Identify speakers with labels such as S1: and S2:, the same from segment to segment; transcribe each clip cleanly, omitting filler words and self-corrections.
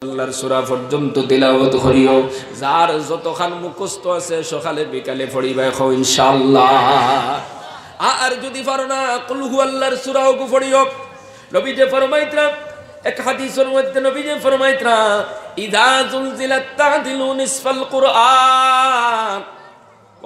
S1: আল্লাহর সূরা পর্যন্ত তিলাওয়াত করিও। যার যতখান মুখস্থ আছে সকালে বিকালে পড়িবা ইনশাআল্লাহ। আর যদি পারো না কুল হু আল্লাহর সূরাও পড়িও। নবী যে ফরমাইতরা এক হাদিসের মধ্যে নবী যে ফরমাইতরা ইযা যুলজিলাত তা'দিলু নিসফাল কুরআন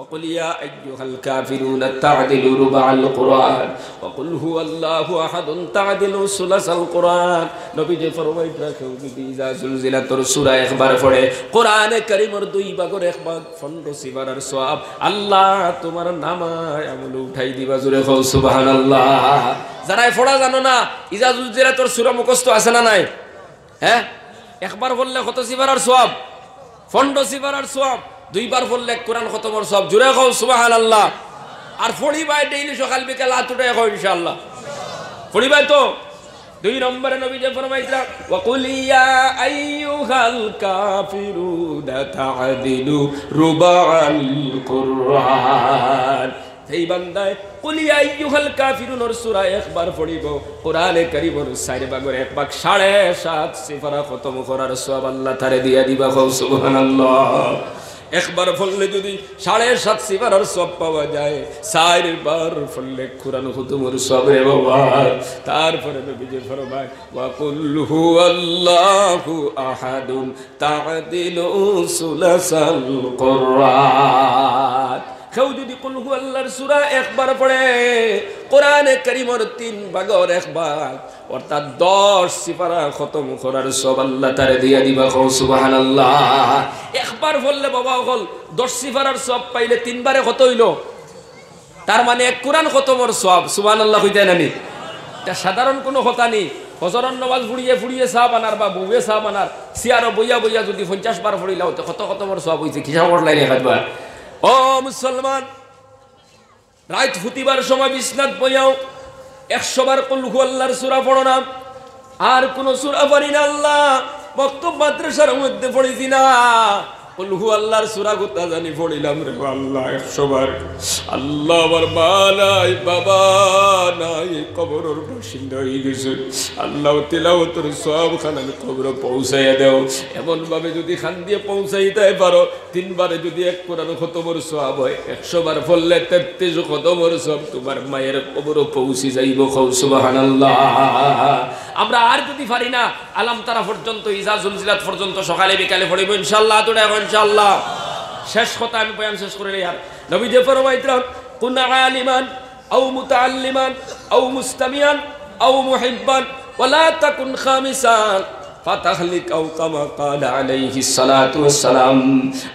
S1: وقل يا أيها الكافرون تعدلوا ربع القرآن وقل هو الله أحد تعدلوا ثلث القرآن নবী যে ফরমাইতরা কেউ যদি ইযা যুলজিলাতর সূরা একবার পড়ে কোরআনে কারীমের দুই ভাগের এক ভাগ ফন্ড সিবারার সওয়াব আল্লাহ তোমার নামায় আমল উঠাই দিবা। জোরে কও সুবহানাল্লাহ। যারা পড়া জানো না ইযা যুলজিলাতর সূরা মুখস্থ আছে না নাই? হ্যাঁ, একবার বললে কত সিবারার সওয়াব? ফন্ড সিবারার সওয়াব। দুইবার পড়লে কোরআন খতমের সব। জোরে কও সুবহানাল্লাহ। আর পড়িবাই ডেইলি সকাল বিকাল হাত উঠে কও ইনশাআল্লাহ। পড়িবাই তো। দুই নম্বরে নবী যে ফরমাইতরা ওয়া কুল ইয়া আইয়ুহাল কাফিরুনা তা'দিলু রুবা'আল কুরআন। এই বান্দায় কুল ইয়া আইয়ুহাল কাফিরুনের সূরা একবার পড়িব কোরআনে কারীমের 4 ভাগের এক ভাগ 7.5 সিফারা খতম করার সওয়াব আল্লাহ তারে দিয়া দিবা। কও সুবহানাল্লাহ। একবার পড়লে যদি 7.5 সিফারার সওয়াব পাওয়া যায়, 4 বার পড়লে কোরআন খতমের সওয়াব রে বাবা। তারপরে নবী যে ফরমায় ওয়া কুল হুয়াল্লাহু আহাদুন তা'দিলু সুলাসাল কুরআন। কেউ যদি কুল হু আল্লাহর সূরা একবার পড়ে কোরআনে কারীমের 3 ভাগের এক ভাগ অর্থাৎ 10 সিফারা খতম করার সওয়াব আল্লাহ তারে দিয়া দিবা। কও সুবহানাল্লাহ। একবার পড়লে বাবা হল 10 সিফারার সওয়াব পাইলে 3 বারে কত হইল? তার মানে এক কোরআন খতমের সওয়াব। সুবহানাল্লাহ কইতে নানি? এটা সাধারণ কোনো কথা নেই। ফজরের নামাজ ফুড়িয়ে ফুড়িয়ে চা বানার বা বউয়ে চা বানার সিয়ারো বইয়া বইয়া যদি 50 বার পড়িলা হতো কত খতমের সওয়াব হইছে। কিসা পড়লাই একবার। ও মুসলমান, রাত ফুটিবার সময় বিছনাত বইয়াও 100 বার কুল হু আল্লাহর সূরা পড়ো না। আর কোন সূরা পড়ি না আল্লাহ বক্তব্য মাদ্রাসার মধ্যে পড়িছি না। কুল হু আল্লাহর সূরা গোটা জানি পড়িলাম রে আল্লাহ 100 বার। আল্লাহ আমার মা নাই বাবা নাই কবরের বাসিন্দা হয়ে গেছে। আল্লাহ তিলাওয়াতের সওয়াব খানা কবরে পৌঁছাইয়া দাও। এমন ভাবে যদি খান দিয়ে পৌঁছাইতে পারো 3 বারে যদি এক কোরআন খতমের সওয়াব হয় 100 বার পড়লে 33 খতমের সওয়াব তোমার মায়ের কবরে পৌঁছে যাইব। কও সুবহানাল্লাহ। আমরা আর যদি পারি না আলাম তারা পর্যন্ত ইজা জুলজিলাত পর্যন্ত সকালে বিকালে পড়িব ইনশাআল্লাহ। তো ইনশাআল্লাহ। শেষ কথা আমি বয়ান শেষ করে নেই। আর নবী যে ফরমাইতরা কুন আলিমান আও মুতাআল্লিমান আও মুস্তামিয়ান আও মুহিব্বান ওয়ালা তাকুন খামিসান ফাতাহলিক আও কামা ক্বালা আলাইহিস সালাতু ওয়াস সালাম।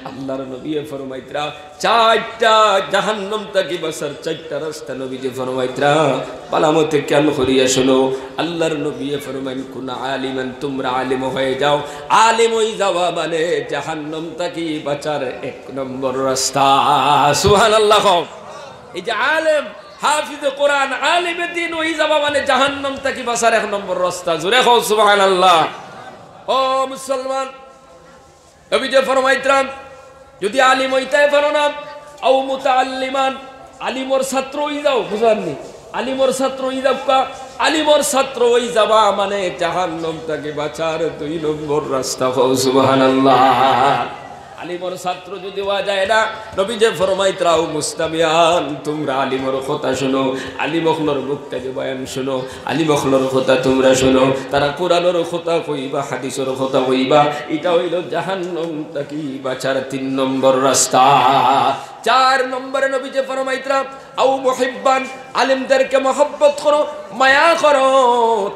S1: আল্লাহর নবী ফরমাইতরা 4টা জাহান্নাম থেকে বাঁচার 4টা রাস্তা নবী যে ফরমাইতরা পালামতে কেন করিয়া শোনো। আল্লাহর নবী ফরমাইন কুন আলিমান, তোমরা আলিম হয়ে যাও। আলিম হই যাওয়া মানে জাহান্নাম থেকে বাঁচার 1 নম্বর রাস্তা। সুবহানাল্লাহ। এই যে আলেম হাফিজে কোরআন আলিমে দ্বীন হই যাওয়া মানে জাহান্নাম থেকে বাঁচার 1 নম্বর রাস্তা। জোরে কও সুবহানাল্লাহ। ও মুসলমান, নবী যে ফরমাইতরা যদি আলিম হইতে পারো না আও মুতাআল্লিমান আলিমর ছাত্র হই যাও। বুঝাননি? আলিমর ছাত্র হই যাও। আলিমর ছাত্র হই যাবা মানে জাহান্নাম থেকে বাঁচার 2 নম্বর রাস্তা। কও সুবহানাল্লাহ। আলিমর ছাত্র যদি হওয়া যায় না নবী যে ফরমাইতরা ও মুস্তামিয়ান, তোমরা আলিমর কথা শোনো। আলিমখলর মুখ থেকে বয়ান শোনো। আলিমখলর কথা তোমরা শোনো। তারা কোরআনের কথা কইবা হাদিসের কথা কইবা। এটা হইল জাহান্নাম থেকে বাঁচার 3 নম্বর রাস্তা। 4 নম্বরে নবী যে ফরমাইতরা আও মুহিব্বান, আলিমদেরকে মহব্বত করো, মায়া করো,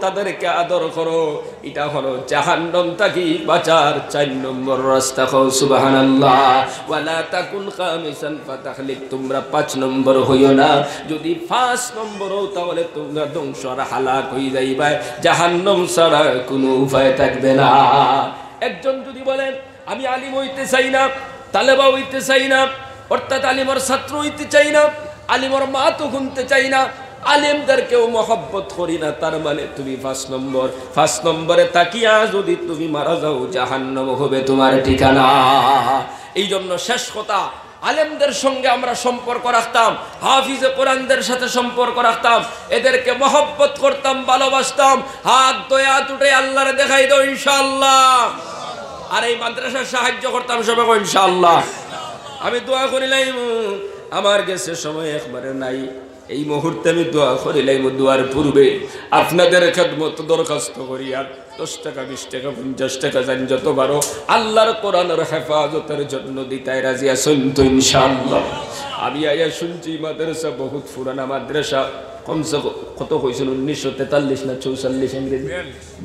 S1: তাদেরকে আদর করো। এটা হলো জাহান্নাম থেকে বাঁচার 4 নম্বর রাস্তা। কও সুবহানাল্লাহ। ওয়ালা তাকুন খামিসান ফাতাহলিক, তোমরা 5 নম্বর হইও না। যদি 5 নম্বর হও তাহলে তোমরা ধ্বংস আর হালাক হয়ে যাইবা। জাহান্নাম ছাড়া কোনো উপায় থাকবে না। একজন যদি বলেন আমি আলিম হইতে চাই না, তালেবা হইতে চাই না, অর্থাৎ আলিমর ছাত্র হইতে চাই না, আলিমর মা তো শুনতে চাই না, আলিমদেরকেও মহব্বত করি না, তার মানে তুমি 5 নম্বরে তাকিয়া যদি তুমি মারা যাও জাহান্নাম হবে তোমার ঠিকানা। এই জন্য শেষ কথা, আলেমদের সঙ্গে আমরা সম্পর্ক রাখতাম, হাফিজে কোরআনদের সাথে সম্পর্ক রাখতাম, এদেরকে মহব্বত করতাম, ভালোবাসতাম। হাত দয়া টুটে আল্লাহরে দেখাই দাও ইনশাআল্লাহ। আর এই মাদ্রাসার সাহায্য করতাম সবাই ইনশাআল্লাহ। আমি দোয়া করিলাম, আমার কাছে সময় একবারে নাই, এই মুহূর্তে আমি দোয়া করিলাম, দোয়ার পূর্বে আপনাদের খেদমত দরখাস্ত করিয়া 10 টাকা 20 টাকা 50 টাকা জান যত বারো আল্লাহর কোরআনের হেফাজতের জন্য দিতায় রাজি আছেন তো ইনশাআল্লাহ। আমি আয়া শুনছি মাদ্রাসা বহুত পুরানা মাদ্রাসা, কমসে কত কইছেন 1943 না 44 ইংরেজি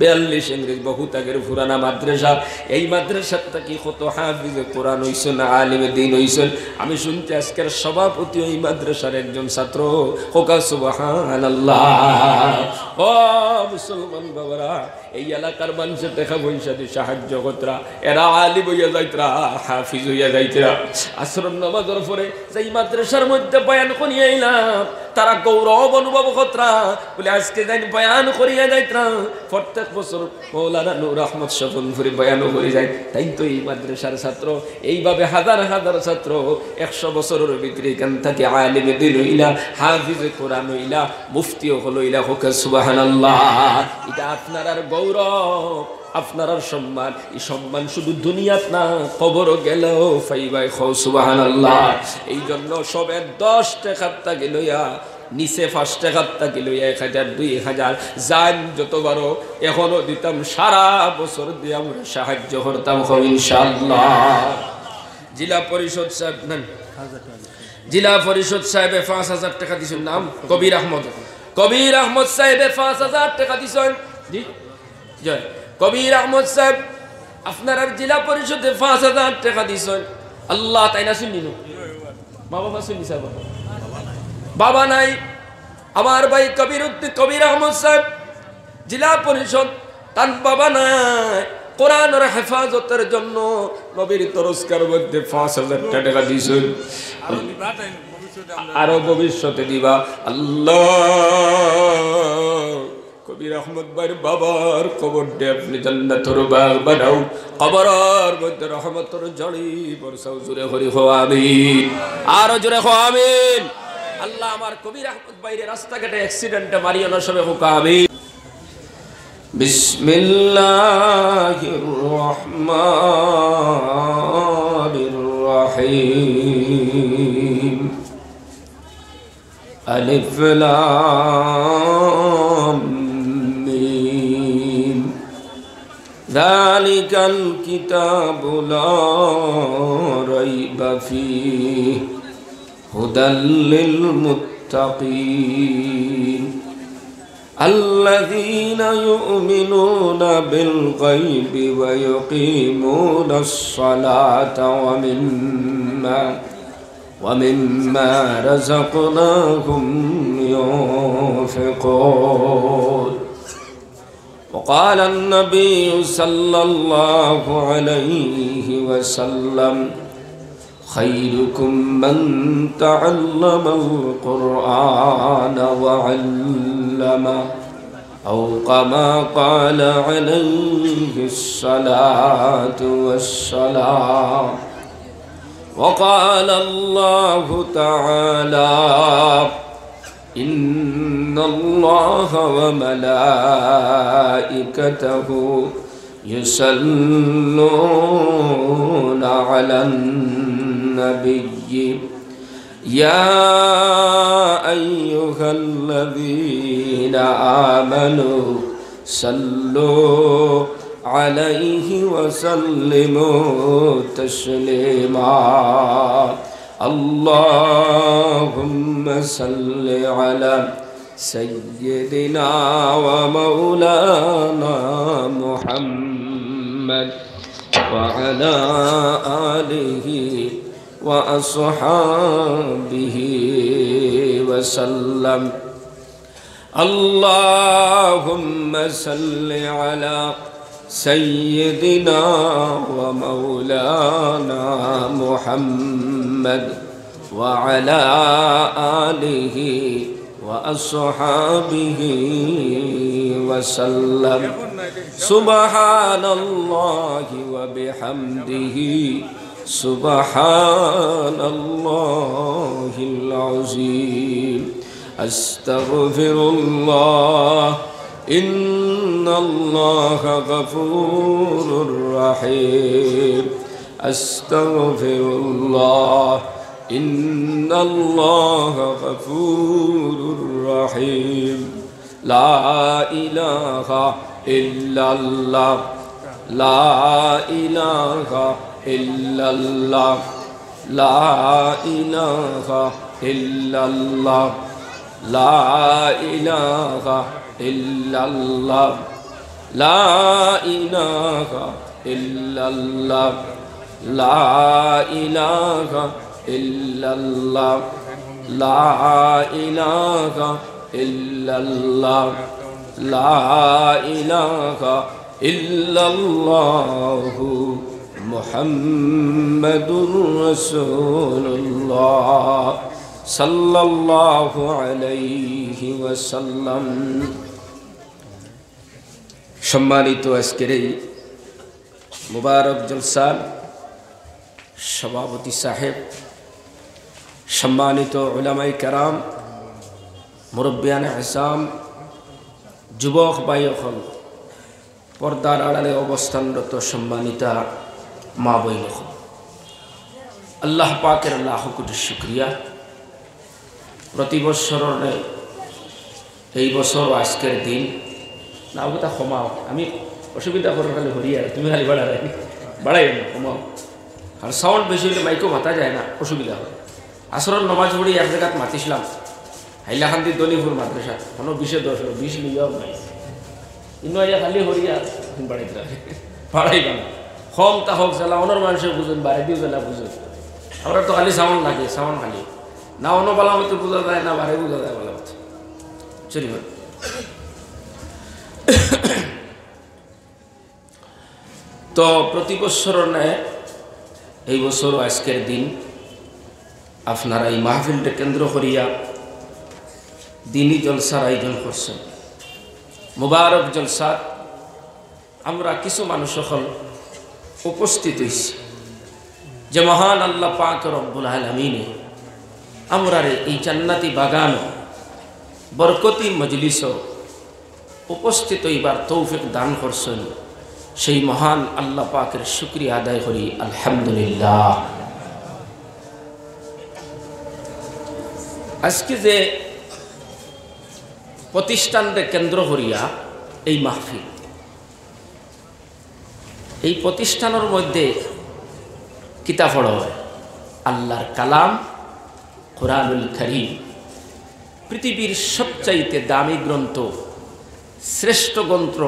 S1: 42 ইংরেজি, বহুত আগের পুরানা মাদ্রাসা। এই মাদ্রাসাটা কি কত হাফিজে কোরআন হইছেন, আলিমে দ্বীন হইছেন। আমি শুনছি আজকের সভাপতি এই মাদ্রাসার একজন ছাত্র। হোকা সুবহানাল্লাহ। ও মুসলমান বাবারা, এই এলাকার মানুষের দেখা পয়সা দিয়ে সাহায্য করতরা, এরা আলিম হইয়া যাইতরা, হাফিজ হইয়া যাইতরা। আসর নামাজের পরে যেই মাদ্রাসার মধ্যে বয়ান করিয়া আইলাম, তারা গৌরব অনুভব করতরা বলে আজকে যাই বয়ান করিয়া যাইতরা। প্রত্যেক বছর মৌলানা নূর আহমদ শফনপুরি বয়ান করে যায়। তাই তো এই মাদ্রাসার ছাত্র এইভাবে হাজার হাজার ছাত্র 100 বছরের ভিতরে এখান থেকে আলিমে দ্বীন হইলা, হাফিজে কোরআন হইলা, মুফতিও হলো ইলা। হোক সুবহানাল্লাহ। এটা আপনার আর গৌরব, আপনার আর সম্মান। এই সম্মান শুধু দুনিয়াত না, কবরও গেলেও পাইবাই। খাও সুবহানাল্লাহ। এই জন্য সবে 10 টাকার তাকে লইয়া নিচে 5 টাকার তাকে লইয়া 1000 2000 জান যতবারও এখনো দিতাম, সারা বছর দিয়ে আমরা সাহায্য করতাম ইনশাআল্লাহ। জেলা পরিষদ সাহেব নেন, জেলা পরিষদ সাহেবে 5000 টাকা দিছেন। নাম কবির আহমদ, কবির আহমদ সাহেবে 5000 টাকা দিছেন। জি জয় কবির আহমদ সাহেব, আপনার জেলা পরিষদে 5000 টাকা দিছেন। আল্লাহ তাই না শুনি, মা বাবা শুনি সাহেব, বাবা নাই। আমার ভাই কবির আহমদ সাহেব জেলা পরিষদ, তার বাবা নাই। কোরআনের হেফাজতের জন্য নবীর তরস্কার মধ্যে 5000 টাকা দিছেন। আরো ভবিষ্যতে দিবা। আল্লাহ কবির আহমদ ভাইয়ের বাবার কবরটা আপনি জান্নাতের বাগ বানাও, কবরের মধ্যে রহমতের ঝড়ি বর্ষাও। জোরে হরি হো আমিন, আরো জোরে হো আমিন। আল্লাহ আমার কবির আহমদ ভাইয়ের রাস্তাঘাটে অ্যাক্সিডেন্টে মারিও না, সবে হোক আমিন। বিসমিল্লাহির রহমানির রহিম। আলিফ লাম মিম। যালিকাল কিতাবু লা রাইবা ফীহি হুদাল লিল মুত্তাকিন আল্লাযীনা ইউমিনুনা বিল গায়বি ওয়া ইউকিমুনাস সালাতা ওয়া মিম্মা রাযাকনাহুম ينفقون. وقال النبي صلى الله عليه وسلم خيركم من تعلم القرآن وعلمه أو كما قال عليه الصلاة والسلام. وقال الله تعالى إن الله وملائكته يصلون على النبي يا أيها الذين آمنوا صلوا عليه وسلموا تسليما. اللهم صل على سيدنا ومولانا محمد وعلى آله وأصحابه وسلم. اللهم صل على سيدنا ومولانا محمد وعلى آله وأصحابه وسلم. سبحان الله وبحمده سبحان الله العظيم. أستغفر الله ইন্নাল্লাহা গফুরুর রহিম আস্তাগফিরুল্লাহ ইন্নাল্লাহা গফুরুর রহিম লা ইলাহা ইল্লাল্লাহ লা ইলাহা ইল্লাল্লাহ লা ইলাহা ইল্লাল্লাহ লা ইলাহা ইল্লাল্লাহ লা ইলাহা ইল্লাল্লাহ লা ইলাহা ইল্লাল্লাহ লা ইলাহা ইল্লাল্লাহ লা ইলাহা ইল্লাল্লাহু মুহাম্মাদুর রাসূলুল্লাহ সাল্লাল্লাহু আলাইহি ওয়াসাল্লাম। সম্মানিত আজকের এই মুবারক জলসার সভাপতি সাহেব, সম্মানিত উলামায়ে কেরাম, মুরব্বিয়ানে আযম, যুবক ভাইসকল, পর্দার আড়ালে অবস্থানরত সম্মানিতা মা বোনসকল, আল্লাহ পাকের লাখ কোটি শুকরিয়া। প্রতি বছরের এই বছর আজকের দিন না কথা ক্ষমাও, আমি অসুবিধা করে খালি হরিয়া, তুমি খালি বাড়াই না, ক্ষমাও। আর সাউন্ড বেশি হলে মাইকও মাতা যায় না, অসুবিধা হয়। আসরের নমাজ পড়ি এক জায়গাত মাতিছিলাম, হাইলাকান্দি দলিপুর মাদ্রাসা, কোনো 20 লিয়াও নাই, ইনো আইয়া খালি হরিয়া বাড়াইতে বাড়াইবা না। কম তা হোক জ্বালা অনর মানুষের বুঝুন, বাইরে দিও জ্বালা বুঝুন। আমরা তো খালি সাউন্ড লাগে, সাউন্ড খালি না অন্য বলা মতো বোঝা যায় না, বাইরে বোঝা যায় বলা মতো চলি। তো প্রতি বছর নেয় এই বছর আজকের দিন আপনারা এই মাহফিলটা কেন্দ্র করিয়া দিনী জলসার আয়োজন করছেন। মুবারক জলসা আমরা কিছু মানুষ সকল উপস্থিত হয়েছি যে মহান আল্লাহ পাক রব্বুল আলামিন আমরা এই জান্নাতি বাগান বরকতি মজলিস উপস্থিত হইবার তৌফিক দান করছেন। সেই মহান আল্লাহ পাকের শুকরিয়া আদায় করি, আলহামদুলিল্লাহ। আজকে যে প্রতিষ্ঠানকে কেন্দ্র করিয়া এই মাহফিল, এই প্রতিষ্ঠানের মধ্যে কিতাব পড়া হয় আল্লাহর কালাম কোরআনুল কারীম, পৃথিবীর সবচাইতে দামি গ্রন্থ, শ্রেষ্ঠ গ্রন্থ,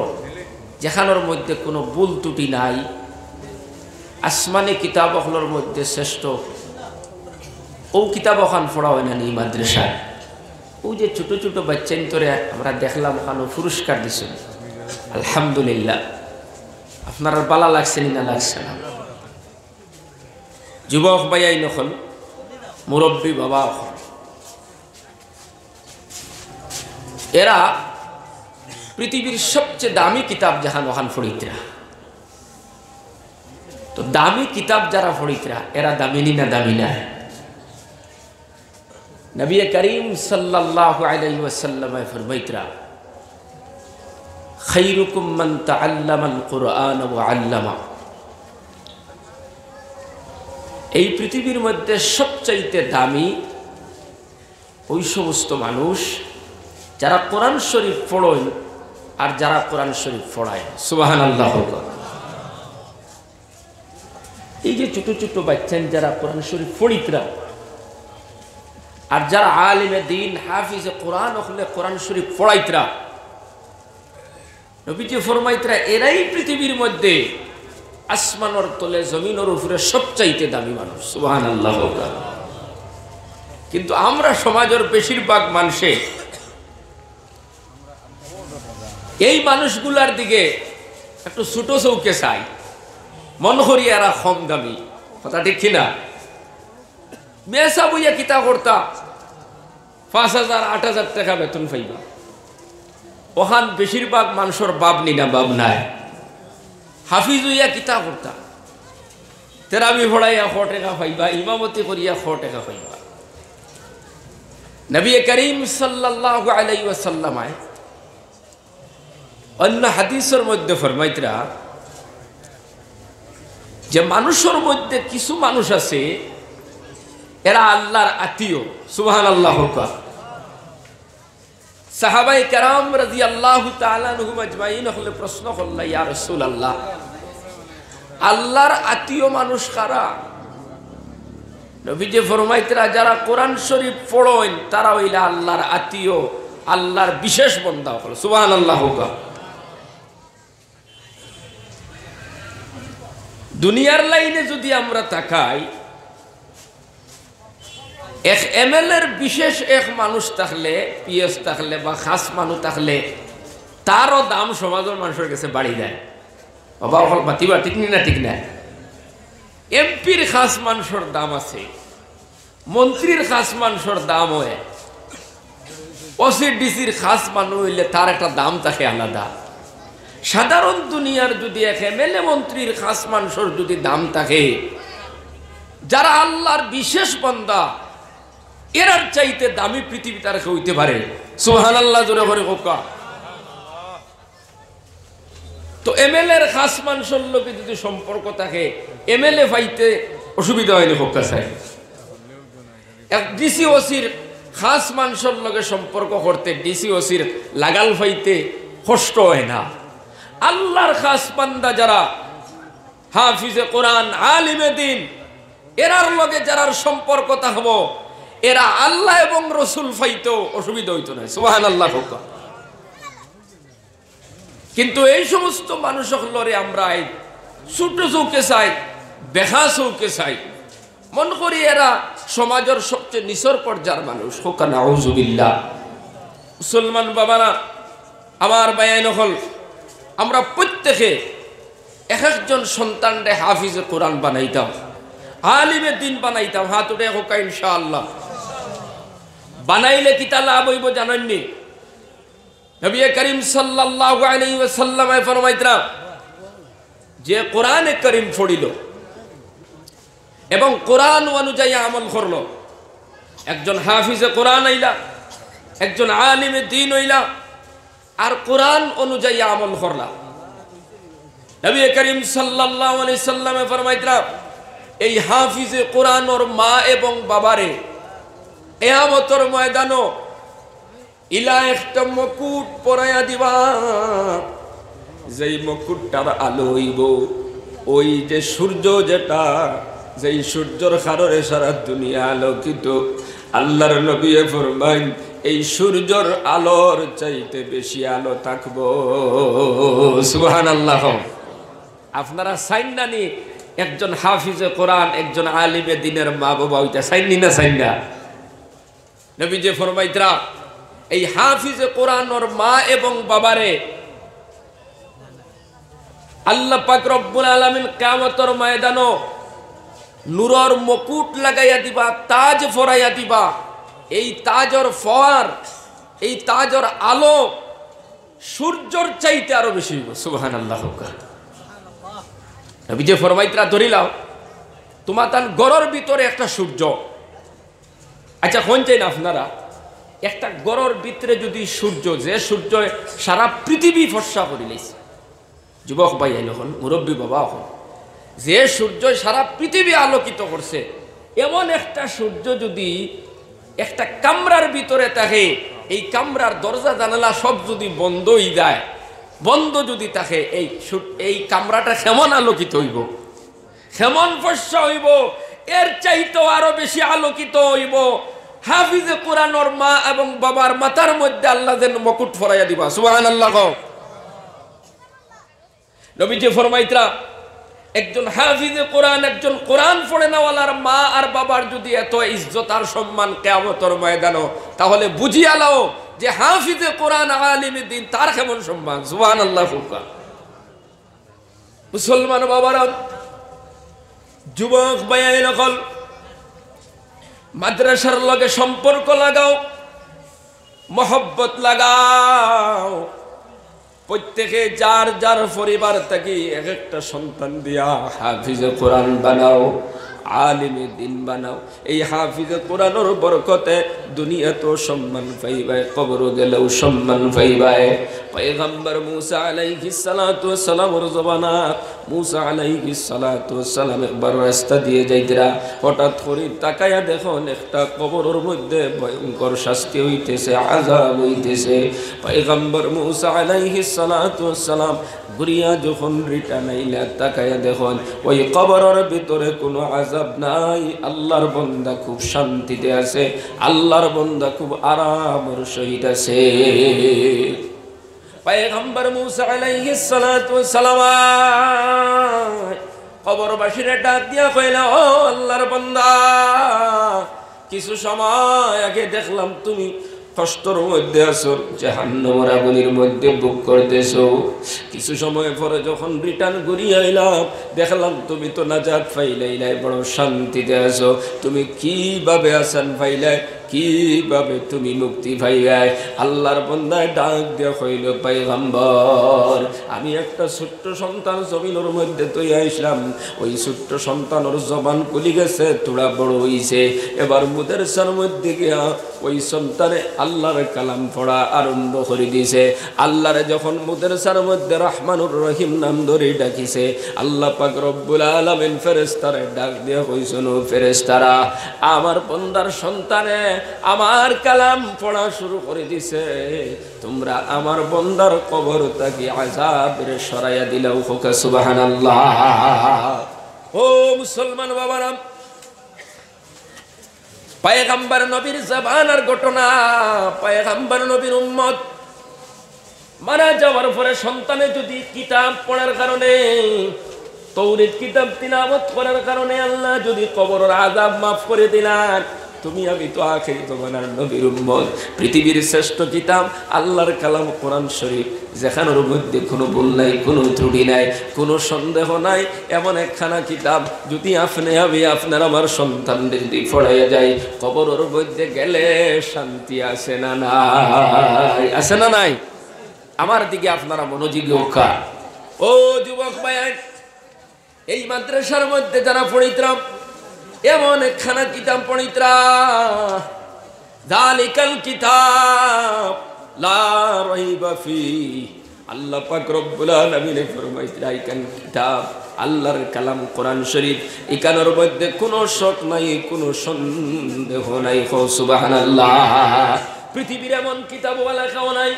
S1: যেখানোর মধ্যে কোনো ভুল ত্রুটি নাই। আসমানি কিতাবগুলোর মধ্যে শ্রেষ্ঠ ও কিতাব ওখান পড়া হয় না এই মাদ্রাসায়। ওই যে ছোটো ছোটো বাচ্চাইন তোরে আমরা দেখলাম ওখানে পুরস্কার দিছেন, আলহামদুলিল্লাহ। আপনার বালা লাগছে না লাগছে না? যুবক ভাইয়াই নকল, মুরব্বী বাবা, এরা পৃথিবীর সবচেয়ে দামি কিতাব যাহান ওখান ফড়িতরা। তো দামি কিতাব যারা ফড়িতরা এরা দামিনী না দামি না? নবী করিম সাল্লাল্লাহু আলাইহি ওয়াসাল্লাম ফরমাইতরা খায়রুকুম মান তাআল্লামাল কুরআন ওয়া আল্লামা। এই পৃথিবীর মধ্যে সবচাইতে দামি ওই সমস্ত মানুষ যারা কোরআন শরীফ পড়েন আর যারা কোরআন শরীফ পড়ায়। সুবহানাল্লাহ। এই যে ছোট ছোট বাচ্চা যারা কোরআন শরীফ পড়িতরা আর যারা আলিমে দ্বীন হাফিজে কোরআন হলে কোরআন শরীফ পড়াইতরা, নবীজি ফরমাইতরা এরাই পৃথিবীর মধ্যে আসমানের তলে জমিনের উপরে সবচাইতে দামি মানুষ। সুবহানাল্লাহ। কিন্তু আমরা সমাজের বেশিরভাগ মানুষে এই মানুষগুলার দিকে একটু ছোট চৌকে চাই, মন করি এরা কম দামি। কথা ঠিক কিনা? মেসা বইয়া কিতা করতা 5,000 8,000 টাকা বেতন পাইবা, ওখান বেশিরভাগ মানুষের বাপ নি না বাপ নাই। হাফিজ হইয়া কিতা করতা তেরাবি ভরাইয়া 100 টাকা পাইবা, ইমামতি করিয়া 100 টাকা পাইবা। নবী করিম সাল্লাল্লাহু আলাইহি ওয়াসাল্লাম অন্য হাদিসের মধ্যে ফরমাইতরা যে মানুষের মধ্যে কিছু মানুষ আছে এরা আল্লাহর আত্মীয়। সুবহানাল্লাহ। সাহাবায়ে কেরাম রাদিয়াল্লাহু তাআলা আনহুম আজমাইন হলে প্রশ্ন করল, ইয়া রাসূলুল্লাহ, আল্লাহর আত্মীয় মানুষ কারা? নবীজি ফরমাইতরা যারা কোরআন শরীফ পড়েন তারা হইলা আল্লাহর আত্মীয়, আল্লাহর বিশেষ বান্দা হল। সুবহানাল্লাহ। দুনিয়ার লাইনে যদি আমরা তাকাই, এক এমএলএর বিশেষ এক মানুষ থাকলে, পিএস থাকলে বা খাস মানুষ থাকলে তারও দাম সমাজের মানুষের কাছে বাড়ি যায়। বাবা অকল বাতিবা ঠিক না? ঠিক না? এমপির খাস মানুষের দাম আছে, মন্ত্রীর খাস মানুষের দাম হয়, ওসিডিসির খাস মানুষ হইলে তার একটা দাম থাকে আলাদা। সাধারণ দুনিয়ার যদি এক এমএলএ মন্ত্রীর খাস মানুষের যদি দাম থাকে, যারা আল্লাহর বিশেষ বান্দা এরার চাইতে দামি পৃথিবী তার হইতে পারে। সুবহানাল্লাহ জোরে করে কোকা। তো এমএলএর খাস মানুষের লোকে যদি সম্পর্ক থাকে, এমএলএ পাইতে অসুবিধা হয়নি কোকা সাহেব। এক ডিসি ওসির খাস মানুষের লোকে সম্পর্ক করতে ডিসি ওসির লাগাল পাইতে কষ্ট হয় না। আল্লাহর খাস বান্দা যারা হাফিজে কোরআন, আলিমে দিন, এরার লগে যারার সম্পর্ক থাকবো, এরা আল্লাহ এবং রসুল পাইতো অসুবিধা হইতো না। সুবহানাল্লাহ। কিন্তু এই সমস্ত মানুষগুলোরে আমরা ছোট চৌকে চাই, বেহা চৌকে চাই, মন করি এরা সমাজের সবচেয়ে নিচর পর্যায়ের মানুষ। হোক নাউযুবিল্লাহ। মুসলমান বাবারা আমার বায়ান হল, আমরা প্রত্যেকে এক একজন সন্তানরে হাফিজে কোরআন বানাইতাম, আলিমে দিন বানাইতাম। হাত উঠে হোক ইনশাআল্লাহ। বানাইলে কিতা লাভ হইব জানেননি? নবী করিম সাল্লাল্লাহু আলাইহি ওয়াসাল্লাম ফরমাইতরা, যে কোরআনে করিম পড়িল এবং কোরআন অনুযায়ী আমল করল, একজন হাফিজে কোরআন হইলা, একজন আলিমে দিন হইলা, আর কোরআন অনুযায়ী আমল করলা। নবী করিম সাল্লাল্লাহু আলাইহি সাল্লাম ফরমাইতরা, এই হাফিজে কোরআনের মা এবং বাবারে কিয়ামতের ময়দানো ইলা একটা মুকুট পরাইয়া দিবা, যেই মুকুটটার আলো হইব ওই যে সূর্য, যেটা যেই সূর্যের কারণে সারা দুনিয়া আলোকিত। আল্লাহর নবী ফরমাইন, এই সূর্যের আলোর চাইতে বেশি আলো থাকবো। সুবহানাল্লাহ। আপনারা সাইন নানি একজন হাফিজে কোরআন, একজন আলিমে দিনের মা বাবা হইতা সাইননি না? সাইন না? নবী যে ফরমাইতরা, এই হাফিজে কোরআনের মা এবং বাবারে আল্লাহ পাক রব্বুল আলামিন কিয়ামতের ময়দানো নূরের মুকুট লাগাইয়া দিবা, তাজ ফরাইয়া দিবা। এই তাজর ফওয়ার, এই তাজর আলো সূর্যের চাইতে আরো বেশি হইব। সুবহানাল্লাহ। নবী যে ফরমাইতরা, ধরিলাও তোমার তার গড়ের ভিতরে একটা সূর্য। আচ্ছা কোন চাই না আপনারা, একটা গড়ের ভিতরে যদি সূর্য, যে সূর্য সারা পৃথিবী ফর্সা করিলেছে, যুবক ভাই হন, মুরব্বী বাবা হন, যে সূর্য সারা পৃথিবী আলোকিত করছে, এমন একটা সূর্য যদি একটা কামরার ভিতরে থাকে, এই কামরার দরজা জানালা সব যদি বন্ধ হয়ে যায়, বন্ধ যদি থাকে, এই কামরাটা কেমন আলোকিত হইব, কেমন ফর্সা হইব, এর চাইতেও আরো বেশি আলোকিত হইব হাফিজে কোরআনের মা এবং বাবার মাথার মধ্যে আল্লাহ যেন মুকুট ফরাইয়া দিবা। সুবহানাল্লাহ। নবীজি ফরমাইতরা, একজন হাফিজে কোরআন, একজন কোরআন পড়ে নেওয়ালার মা আর বাবার যদি এত ইজ্জত আর সম্মান কিয়ামতের ময়দানে, তাহলে বুঝিয়া লাও যে হাফিজে কোরআন, আলিমে দিন, তার কেমন সম্মান। সুবহানাল্লাহ। মুসলমান বাবারা, যুবক ভাইয়ের নকল, মাদ্রাসার লগে সম্পর্ক লাগাও, মহব্বত লাগাও। প্রত্যেকে যার যার পরিবার থেকে এক একটা সন্তান দিয়া হাফিজে কোরআন বানাও, আলিমে দিন বানাও। এই হাফিজে কোরআনের বরকতে দুনিয়া তো সম্মান পাইবায়, কবর গেলেও সম্মান পাইবায়। পয়গম্বর মুসা আলাইহিস সালাতু ওয়াস সালামের জবানা, মুসা আলাইহিস সালাতু ওয়াস সালাম একবার রাস্তা দিয়ে যাইতরা, হঠাৎ করে তাকায়া দেখুন একটা কবরের মধ্যে ভয়ঙ্কর শাস্তি হইতেছে, আযাব হইতেছে। পয়গম্বর মুসা আলাইহিস সালাতু ওয়াস সালাম ঘুরিয়া যখন রিটার্ন আইলা তাকায়া দেখুন ওই কবরের ভিতরে কোনো আযাব নাই, আল্লাহর বান্দা খুব শান্তিতে আছে, আল্লাহর বান্দা খুব আরামের সহিত আছে। পয়গম্বর মুসা আলাইহিস সালাতু ওয়াস সালাম কবরবাসীরা ডাক দিয়া কইলা, ও আল্লাহর বান্দা, কিছু সময় আগে দেখলাম তুমি কষ্টর মধ্যে আছো, জাহান্নামের আগুনের মধ্যে বুক করতেছো। কিছু সময় পরে যখন রিটার্ন ঘুরিয়ে আইলাম দেখলাম তুমি তো নাজাত পাইলাই, বড় শান্তিতে আছো। তুমি কিভাবে আসান পাইলাই, কিভাবে তুমি মুক্তি পাইলাই? আল্লাহর বান্দায় ডাক দিয়া কইল, পয়গম্বর, আমি একটা ছোট্ট সন্তান জমিনের মধ্যে তৈরি আইসলাম, ওই ছোট্ট সন্তানের জবান খুলি গেছে, তোরা বড় হইছে, এবার মুদারসার মধ্যে গিয়া ওই সন্তানে আল্লাহর কালাম পড়া আরম্ভ করে দিছে। আল্লাহরে যখন মুদারসার মধ্যে রহমানুর রহিম নাম ধরে ডাকিছে, আল্লাহ পাক রব্বুল আলামিন ফেরেশতারে ডাক দিয়া কইছেন, ও ফেরেশতারা, আমার বান্দার সন্তানে আমার কালাম পড়া শুরু করে দিছে, তোমরা আমার বান্দার কবর থেকে আযাবের সরাইয়া দিলাও। হোকা সুবহানাল্লাহ। ও মুসলমান বাবারা, পয়গম্বর নবীর জবানের ঘটনা, পয়গম্বর নবীর উম্মত মারা যাওয়ার পরে সন্তানে যদি কিতাব পড়ার কারণে, তৌরাত কিতাব তিলাওয়াত করার কারণে আল্লাহ যদি কবরের আযাব মাফ করে দিলেন, তুমি আমি তো আখেরি জমানার নবীর উম্মত, পৃথিবীর শ্রেষ্ঠ কিতাব আল্লাহর কালাম কোরআন শরীফ, যেখানের মধ্যে কোনো ভুল নাই, কোনো ত্রুটি নাই, কোনো সন্দেহ নাই, এমন একখানা কিতাব যদি আপনি আমি আপনার আমার সন্তানদের যদি পড়াইয়া যাই, কবরের মধ্যে গেলে শান্তি আসে না নাই? আসে না নাই? আমার দিকে আপনারা মনোযোগী হোকা। ও যুবক ভাই, এই মাদ্রাসার মধ্যে যারা পড়িতরাম, এমন একখানা কিতাব পড়িতরা, যালিকাল কিতাব লা রাইবা ফিহি, আল্লাহ পাক রব্বুল আলামিন ফরমাইতরা, এইখান কিতাব আল্লাহর কালাম কোরআন শরীফ, এখানের মধ্যে কোনো শক নাই, কোনো সন্দেহ নাই। সুবহানাল্লাহ। পৃথিবীর এমন কিতাবওয়ালা কেউ নাই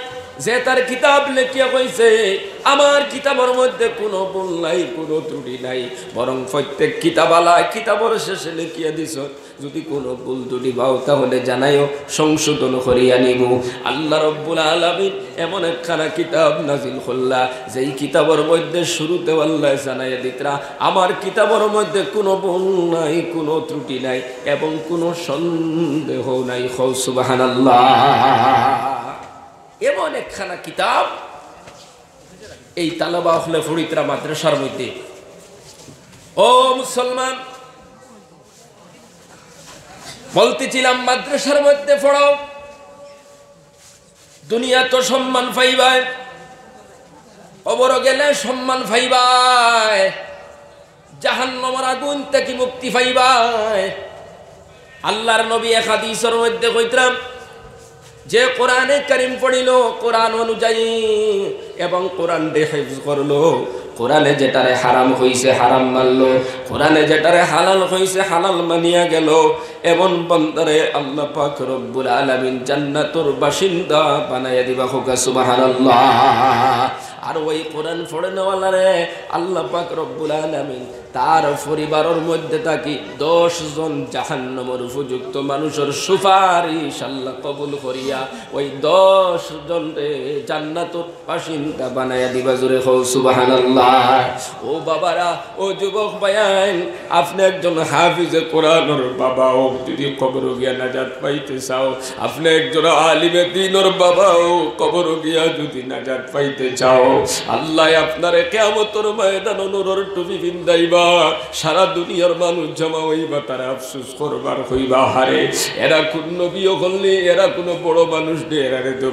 S1: যে তার কিতাব লেখিয়া কইছে আমার কিতাবের মধ্যে কোনো ভুল নাই, কোনো ত্রুটি নাই, বরং প্রত্যেক কিতাবওয়ালা কিতাবের শেষে লিখিয়া দিছ, যদি কোনো ভুল ত্রুটি পাও তাহলে জানাইও, সংশোধন করিয়া নিব। আল্লাহ রব্বুল আলামিন এমন একখানা কিতাব নাজিল করলা, যেই কিতাবের মধ্যে শুরুতে আল্লাহ জানাইয়া দিতরা, আমার কিতাবের মধ্যে কোনো ভুল নাই, কোনো ত্রুটি নাই, এবং কোনো সন্দেহ নাই। সুবহানাল্লাহ। এমন একখানা কিতাব এই তালাবা আহলে ফরিদরা মাদ্রাসার মধ্যে। ও মুসলমান, বলতেছিলাম মাদ্রাসার মধ্যে পড়ো, দুনিয়া তো সম্মান পাইবায়, কবর গেলে সম্মান পাইবায়, জাহান্নামের আগুন থেকে মুক্তি পাইবায়। আল্লাহর নবী এক হাদিসের মধ্যে কইতরাম, যে কোরআনে কারীম পড়িল কোরআন অনুযায়ী এবং কোরআন হিফজ করলো, কোরআনে যেটারে হারাম হইছে হারাম মানলো, কোরআনে যেটারে হালাল হইছে হালাল মানিয়া গেল, এমন বান্দারে আল্লাহ পাক রব্বুল আলামিন জান্নাতুর বাসিন্দা বানাইয়া দিবা। হোকা সুবহানাল্লাহ। আর ওই কোরআন পড়ানোওয়ালারে আল্লাহ পাক রব্বুল আলামিন তার পরিবারের মধ্যে থাকি 10 জন জাহান্নামের উপযুক্ত মানুষের সুপারিশ আল্লাহ কবুল করিয়া ওই 10 জনরে জান্নাতুর বাসিন্দা বানাইয়া দিবা। জোরে হও সুবহানাল্লাহ। ও বাবারা, ও যুবক ভাইয়ান, আপনি একজন হাফিজে কোরআনের বাবাও যদি কবর গিয়া নাজাত পাইতে চাও, আপনি একজন আলিমে দ্বীনের বাবাও কবর গিয়া যদি নাজাত পাইতে চাও, আল্লাহ আপনারে কিয়ামতের ময়দানে নূরের টুপি পিন্দাইবা। হইবা, সারা দুনিয়ার মানুষ জমা হইবা, তারা আফসোস করবার হইবা, হারে এরা কোন নবীও করলি, এরা কোনো বড় মানুষ দিয়ে এরা তো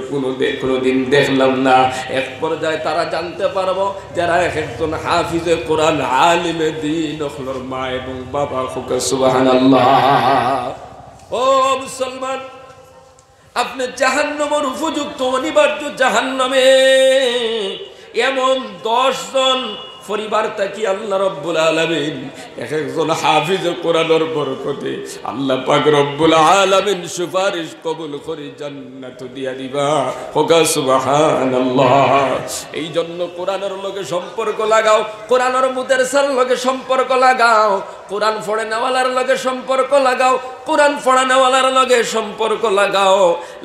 S1: কোনোদিন দেখলাম না। এক পর্যায়ে তারা জানতে পারবো যারা এক একজন হাফিজে কোরআন, আলিমে দ্বীন, হলোর মা এবং বাবা। সুবহানাল্লাহ। ও মুসলমান, আপনি জাহান্নামের উপযুক্ত, অনিবার্য জাহান্নামে এমন 10 জন পরিবার থাকি আল্লাহ রব্বুল আলামিন এক একজন হাফিজে কোরআনের বরকতে আল্লাহ পাক রব্বুল আলামিন সুপারিশ কবুল করে জান্নাত দিয়া দিবা। হোকা সুবহানাল্লাহ। এই জন্য কোরআনের লগে সম্পর্ক লাগাও, কোরআনের মুদারসার লগে সম্পর্ক লাগাও, কোরআন পড়ে নেওয়ালার লগে সম্পর্ক লাগাও, কোরআন পড়া নেওয়ালার লগে সম্পর্ক লাগাও।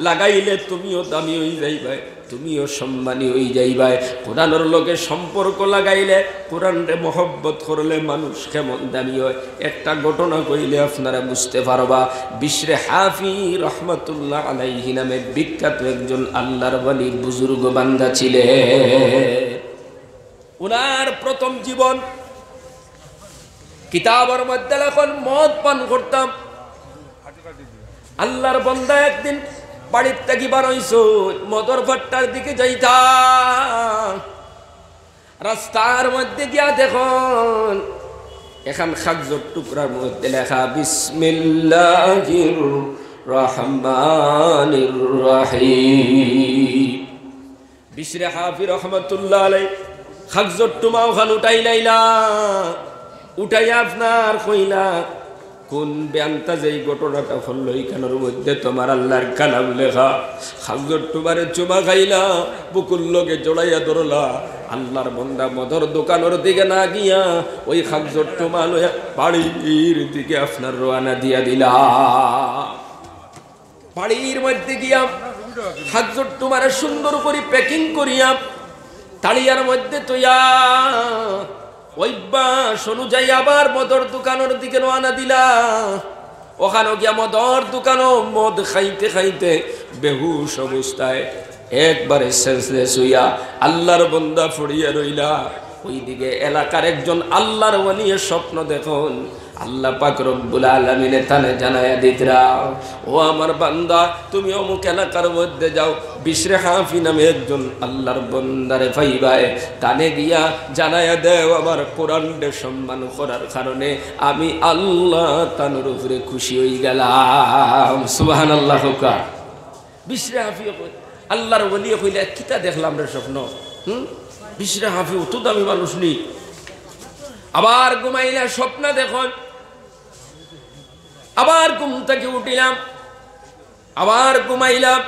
S1: লাগাইলে তুমিও দামি হয়ে যাইবা, তুমিও সম্মানী হয়ে যাইবাই। কোরআনের লগে সম্পর্ক লাগাইলে, কোরআনরে মহব্বত করলে মানুষ কেমন দামি হয় একটা ঘটনা কইলে আপনারা বুঝতে পারবা। বিশরে হাফি রহমাতুল্লাহ আলাইহি নামে বিখ্যাত একজন আল্লাহর ওয়ালি বুজুর্গ বান্দা ছিলেন। ওনার প্রথম জীবন কিতাবের মধ্যে এখন মদ পান করতাম। আল্লাহর বান্দা একদিন বাড়ির থেকে বার হইছো, মদর ভাট্টার দিকে যাইতা, রাস্তার মধ্যে গিয়া দেখুন এখান কাগজের টুকরার মধ্যে লেখা বিসমিল্লাহির রহমানির রহিম। বিশরে হাফি রহমাতুল্লাহ আলাইহি কাগজের টুমাও খান উঠাই লাইলা, উঠাইয়া আপনার কইলা কোন বেআন্তা যেই ঘটনাটা হলো এইখানের মধ্যে তোমার আল্লাহর কালাম লেখা। কাগজের টুমারে চুমা খাইলা, বুকুর লগে জড়াইয়া ধরলা। আল্লাহর বান্দা মদর দোকানের দিকে না গিয়া ওই কাগজের টুমা লইয়া বাড়ির দিকে আপনার রওনা দিয়া দিলা। বাড়ির মধ্যে গিয়া কাগজের টুমারে সুন্দর করে প্যাকিং করিয়া তালিয়ার মধ্যে তৈয়া অভ্যাস অনুযায়ী আবার মদর দোকানের দিকে রওনা দিলা। ওখানে গিয়া মদর দোকানও মদ খাইতে খাইতে বেহুশ অবস্থায় একবারে সেন্সলেস হইয়া আল্লাহর বান্দা পড়িয়া রইলা। ওইদিকে এলাকার একজন আল্লাহর ওয়ালির স্বপ্ন দেখুন, আল্লাহ পাক রব্বুল আলামিন তানে জানায়া দিতরা, ও আমার বান্দা তুমি অমুক এলাকার মধ্যে যাও, বিশরে হাফি নামে একজন আল্লাহর বান্দারে পাইবাই, তানে গিয়া জানায়া দেও আমার কোরআনকে সম্মান করার কারণে আমি আল্লাহ তানোর উপরে খুশি হয়ে গেলাম। সুবহানাল্লাহ। হুকা বিশরে হাফি আল্লাহর ওয়ালি কইলে কিতা দেখলাম রে স্বপ্ন। বিশরে হাফি অত দামি মানুষ নি। আবার ঘুমাইলা, স্বপ্ন দেখুন, আবার ঘুম থেকে উঠিলাম, আবার ঘুমাইলাম।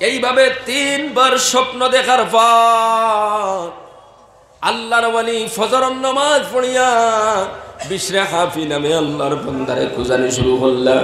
S1: এইভাবে 3 বার স্বপ্ন দেখার পর আল্লাহর ওয়ালি ফজরের নামাজ পড়িয়া বিশরে হাফি নামে আল্লাহর বান্দারে খুঁজানি শুরু করলা।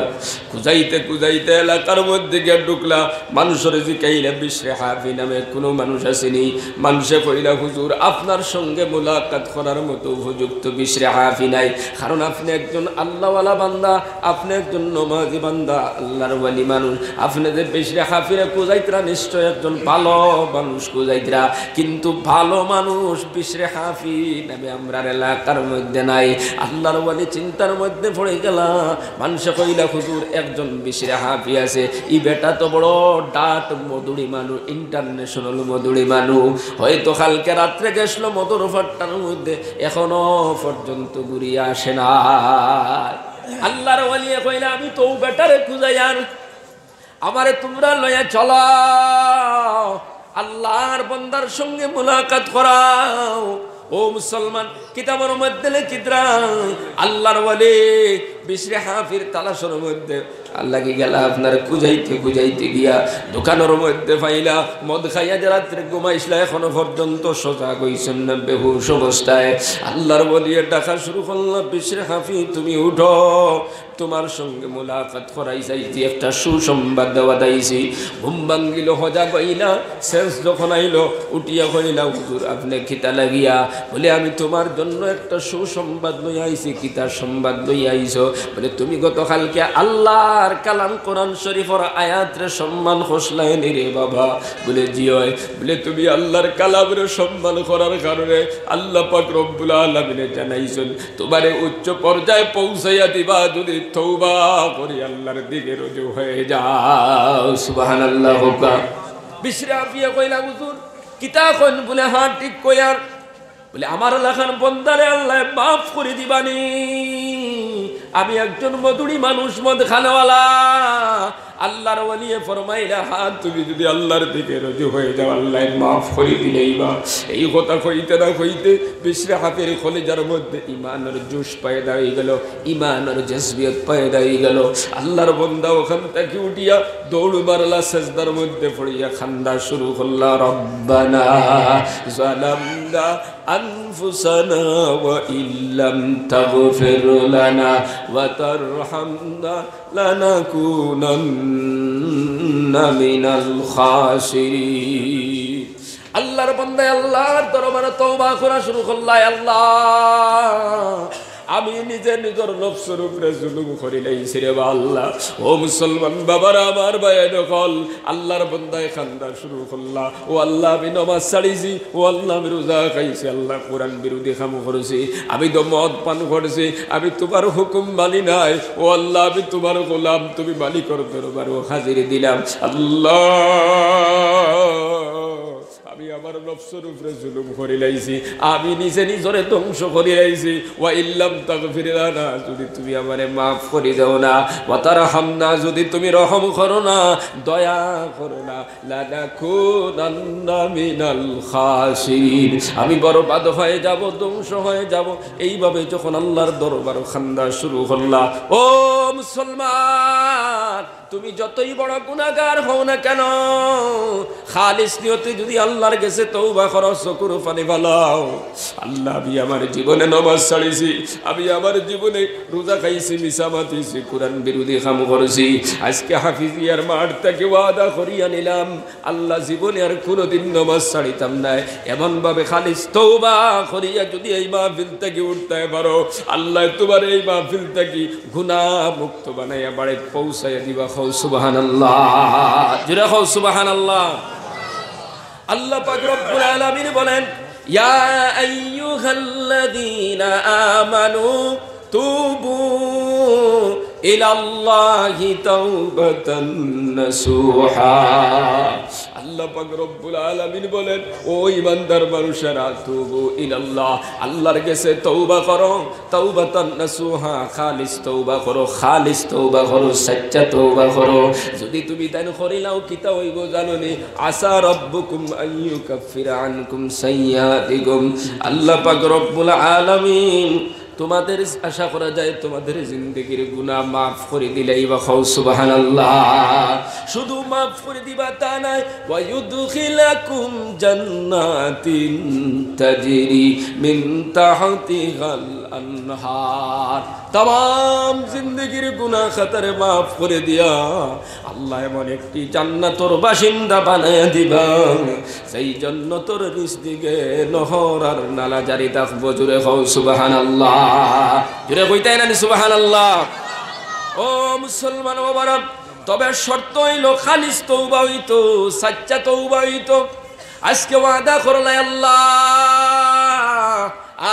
S1: খুঁজাইতে খুঁজাইতে এলাকার মধ্যে গিয়ে ঢুকলা। মানুষের জিকাইলা বিশরে হাফি নামে কোনো মানুষ আসেনি। মানুষে কইলা হুজুর আপনার সঙ্গে মুলাকাত করার মতো উপযুক্ত বিশরে হাফি নাই, কারণ আপনি একজন আল্লাহওয়ালা বান্দা, আপনি একজন নমাজি বান্দা, আল্লাহর ওয়ালি মানুষ। আপনি যে বিশরে হাফিরে খুঁজাইতরা নিশ্চয় একজন ভালো মানুষ খুঁজাইতরা, কিন্তু ভালো মানুষ বিশরে হাফি নামে আমরা এলাকার মধ্যে নাই। আল্লাহর ওয়ালি চিন্তার মধ্যে পড়ে গেলা। মানুষে কইলা হুজুর একজন বিশরে হাফি আছে, ই বেটা তো বড় ডাট মধুরি মানুষ, ইন্টারন্যাশনাল মধুরি মানুষ, হয়তো কালকে রাত্রে গেছিল মধুর ফাট্টার মধ্যে, এখনো পর্যন্ত ঘুরিয়ে আসে না। আল্লাহর ওয়ালি কইলা আমি তো বেটারে খুঁজাইয়ার, আমারে তোমরা লইয়া চলা, আল্লাহর বান্দার সঙ্গে মুলাকাত করাও। ও মুসলমান, কিতাবের মধ্যে লিখিতরা আল্লাহর ওয়ালি বিশরে হাফির তালাশের মধ্যে আল্লাহ কি গেলা আপনার খুঁজাইতে খুঁজাইতে গিয়া দোকানের মধ্যে পাইলা। মদ খাইয়া যে রাত্রে ঘুমাইছিলা এখনো পর্যন্ত সজাগ হইছেন না, বেহুশ অবস্থায়। আল্লাহর ওয়ালি ডাকা শুরু করলাম, বিশরে হাফি তুমি উঠো, তোমার সঙ্গে মুলাকাত করাই চাইছি, একটা সুসংবাদ দেওয়া দাইছি। ঘুম ভাঙ্গিল, হজা গইলা, শেষ যখন আইল উঠিয়া কইলা হুজুর আপনি খিতা লাগিয়া বলে আমি তোমার জন্য জন্য একটা সুসংবাদ লই আইছি। কি তার সংবাদ লই আইছো? বলে তুমি গতকালকে আল্লাহর কালাম কোরআন শরীফের আয়াতরে সম্মান হোসলাই নি রে বাবা। বলে জি হয়। বলে তুমি আল্লাহর কালামের সম্মান করার কারণে আল্লাহ পাক রব্বুল আলামিন জানাইছেন তোমারে উচ্চ পর্যায়ে পৌঁছাইয়া দিবা যদি তওবা করি আল্লাহর দিকে রুজু হয়ে যাও। সুবহানাল্লাহ। বিশ্রাফিয়া কইলা হুজুর কিতা কইন? বলে হ্যাঁ ঠিক কইয়ার। বলে আমার লেখার বন্দারে আল্লাহ মাফ করে দিবানি। আমি একজন মধুরী মানুষ, মদ খানেওয়ালা। আল্লাহর ওলিয়ে ফরমাইলা হ্যাঁ তুমি যদি আল্লাহর দিকে রুজু হয়ে যাও আল্লাহ মাফ করে দিলেই বা। এই কথা কইতে না কইতে বিশ্রাফের কলিজার মধ্যে ইমানের জোশ পয়দা হয়ে গেল, ইমানের জজবিয়ত পয়দা হয়ে গেল। আল্লাহর বান্দা ওখান থেকে উঠিয়া দৌড় মারলা, সিজদার মধ্যে পড়িয়া খান্দা শুরু করলা। রব্বানা যালামনা আনফুসানা ওয়া ইল্লাম তাগফির লানা ওয়া তারহামনা লানাকুনান্না মিনাল খাসিরিন। আল্লাহর বান্দা আল্লাহর দরবারে তওবা করা শুরু করলা। আল্লাহ আমি নিজে নিজের নফসের উপরে জুলুম করি লাইছি রে আল্লাহ। ও মুসলমান বাবারা আমার বায়ান কল আল্লাহর বান্দায় খান্দা শুরু করলা। ও আল্লাহ আমি নামাজ ছাড়িছি, ও আল্লাহ আমি রোজা খাইছি, আল্লাহ কোরআন বিরোধী কাম করেছি, আমি তো মদ পান করেছি, আমি তোমার হুকুম মানি নাই। ও আল্লাহ আমি তোমার গোলাম, তুমি মালিকের দরবারে হাজির দিলাম। আল্লাহ আমি আমার নফসের উপরে জুলুম করে লাইছি, আমি নিজে নিজরে ধ্বংস করে লাইছি। ওয়া ইল্লাম তাগফির লানা যদি তুমি আমারে মাফ করে দাও না, ওয়া তারহামনা যদি তুমি রহম করো না, দয়া করো না, লানাকুনান্না মিনাল খাসিরিন আমি বরবাদ হয়ে যাব, ধ্বংস হয়ে যাব। এইভাবে যখন আল্লাহর দরবার খান্দা শুরু করলা। ও মুসলমান তুমি যতই বড় গুনাহগার হও না কেন, খালিস নিয়তে যদি আল্লাহর কাছে তওবা করো, চকুর পানি ফেলাও, আল্লাহ আমি আমার জীবনে নামাজ ছাড়িছি, আমি আমার জীবনে রোজা খাইছি, মিছা মাতিছি, কোরআন বিরোধী কাম করেছি, আজকে হাফিজিয়ার মাঠ থেকে ওয়াদা করিয়া নিলাম আল্লাহ জীবনে আর কোনোদিন নামাজ ছাড়িতাম না। এমন ভাবে খালিস তওবা করিয়া যদি এই মাহফিল থেকে উঠতে পারো, আল্লাহ তোমার এই মাহফিল থেকে গুনাহ মুক্ত বানাইয়া বাড়ি পৌঁছাইয়া দিবা। সুবহানাল্লাহ, জোরে কও সুবহানাল্লাহ। আল্লাহ পাক রব্বুল আলামিন বলেন ইয়া আইয়ুহাল্লাযীনা আমানু তুবু ইলাল্লাহি তাওবাতান নাসুহা। আল্লাহ পাক রব্বুল আলামিন বলেন ও ঈমানদার মানুষেরা তুবু ইলাল্লাহ, আল্লাহর কাছে তওবা করো, তাওবাতান নাসুহা, খালিস তওবা করো, খালিস তওবা করো, সচ্চা তওবা করো। যদি তুমি দান করিলাও কিতা হইব জানোনি? আসা রব্বুকুম আইয়ুকাফিরা আনকুম সাইয়্যাতিকুম। আল্লাহ পাক রব্বুল আলামিন তোমাদের আশা করা যায় তোমাদের জিন্দেগির গুনাহ মাফ করে দিলেই বা খাও সুবহানাল্লাহ। শুধু মাফ করে দিবা তা নয়, ওয়া ইউদখিলাকুম জান্নাতিন তাজরি মিন তাহতিহাল আনহার। तमाम জিন্দেগির গুনাহ খাতারে মাফ করে দিয়া আল্লাহ এমন একটি জান্নাতের বাসিন্দা বানায়া দিবা, সেই জান্নাতের রিজকে নহর আর নালা জারি থাকবো। জোরে খাও সুবহানাল্লাহ, জোরে কইতাই না সুবহানাল্লাহ। ও মুসলমান বাবারা, তবে শর্ত হইল খালিস তওবা হইতো, সাচ্চা তওবা হইতো। আজকে ওয়াদা করলাই আল্লাহ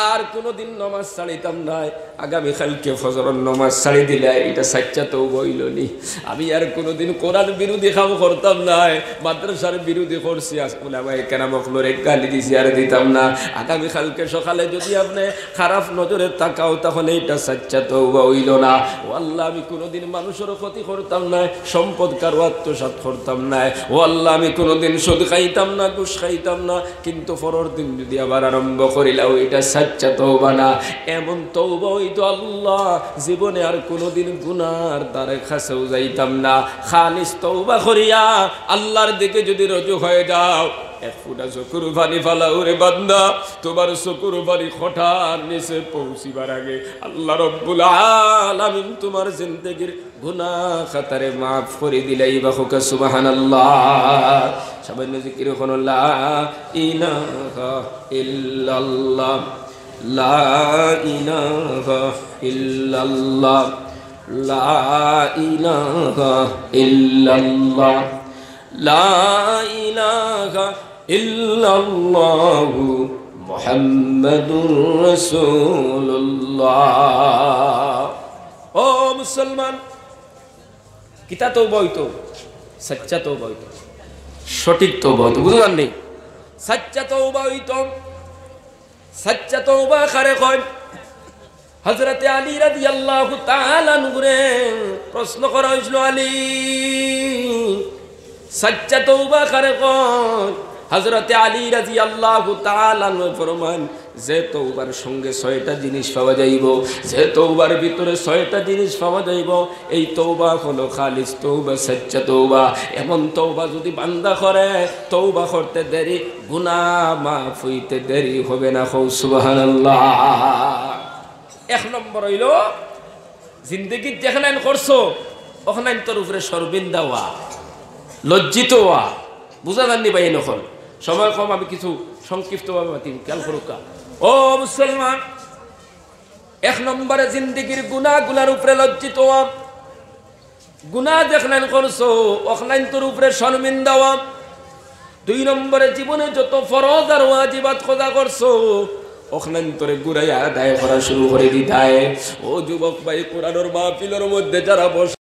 S1: আর কোনদিন নামাজ ছাড়িতাম না, আগামী কালকে ফজরের নামাজ ছাড়ি দিলে এটা সাচ্চা তওবা হইল নি। আমি আর কোনদিন কোরআন বিরোধী কাম করতাম না, মাদ্রাসার বিরোধী করছি, উলামায়ে কেরামকলরে গালি দিছি আর দিতাম না। আগামী কালকে সকালে যদি আপনি খারাপ নজরে তাকাও তাহলে এটা সাচ্চা তওবা হইল না। ও আল্লাহ আমি কোনদিন মানুষের ক্ষতি করতাম না, সম্পদ কারো আত্মসাৎ করতাম না। ও আল্লাহ আমি কোনদিন সুদ খাইতাম না, ঘুষ খাইতাম না, কিন্তু পরের দিন যদি আবার আরম্ভ করিলাও এটা সাচ্চা তওবা না। এমন তওবা হইতো আল্লাহ জীবনে আর কোনদিন গুনার দ্বারে কাছেও যাইতাম না। খালিস তওবা করিয়া আল্লাহর দিকে যদি রুজু হয়ে যাও, এক ফুটা চকুর পানি ফালাও রে বান্দা, তোমার চকুর পানি খটার নিচে পৌঁছিবার আগে আল্লাহ রব্বুল আলামিন তোমার জিন্দেগির গুনাহ খাতারে মাফ করে দিলাই বা হোকা সুবহানাল্লাহ। সামান্য জিকির হলো লা ইলাহা ইল্লাল্লাহ লা ইলাহা ইল্লাল্লাহ লা ইলাহা ইল্লাল্লাহ লা ইলাহা ইল্লাল্লাহু মুহাম্মাদুর রাসূলুল্লাহ। ও মুসলমান, কিতা তওবা হইতো? সচ্চা তওবা হইতো, সঠিক তওবা হইতো। বুঝলেন নি? সচ্চা তওবা হইতো। সচ্চা তওবা কারে কয়? হযরতে আলী রাদিয়াল্লাহু তাআলা আনহুরে প্রশ্ন করা হয়েছিল, আলী সচ্চা তওবা কারে কয়? হযরতে আলী রাদিয়াল্লাহু তাআলা আনহু ফরমান, যে তওবার সঙ্গে 6টা জিনিস পাওয়া যাইব, যে তওবার ভিতরে 6টা জিনিস পাওয়া যাইব, এই তওবা হলো খালিস তওবা, সচ্চা তওবা। এমন তওবা যদি বান্দা করে, তওবা করতে দেরি, গুনাহ মাফ হইতে দেরি হবে না। সুবহানাল্লাহ। 1 নম্বর হইল, জিন্দেগি যেখানে করছো ওখানে তোর উপরে শর্মিন্দা হওয়া, লজ্জিত হওয়া। বুঝা যাননি ভাই? নকল সময় কম, আমি কিছু সংক্ষিপ্তভাবে বাতিল খেয়াল করুক। ও মুসলমান, 1 নম্বরে জিন্দেগির গুনাহগুলোর উপরে লজ্জিত হওয়া। গুনাহ যেখানে করছো ওখানে তোর উপরে শর্মিন্দা হওয়া। 2 নম্বরে জীবনে যত ফরজ আর ওয়াজিবাত কজা করছো ওখানে তোরে গুড়াইয়া আদায় করা শুরু করে দিতায়। ও যুবক ভাই, কোরআনের মাহফিলের মধ্যে যারা বসে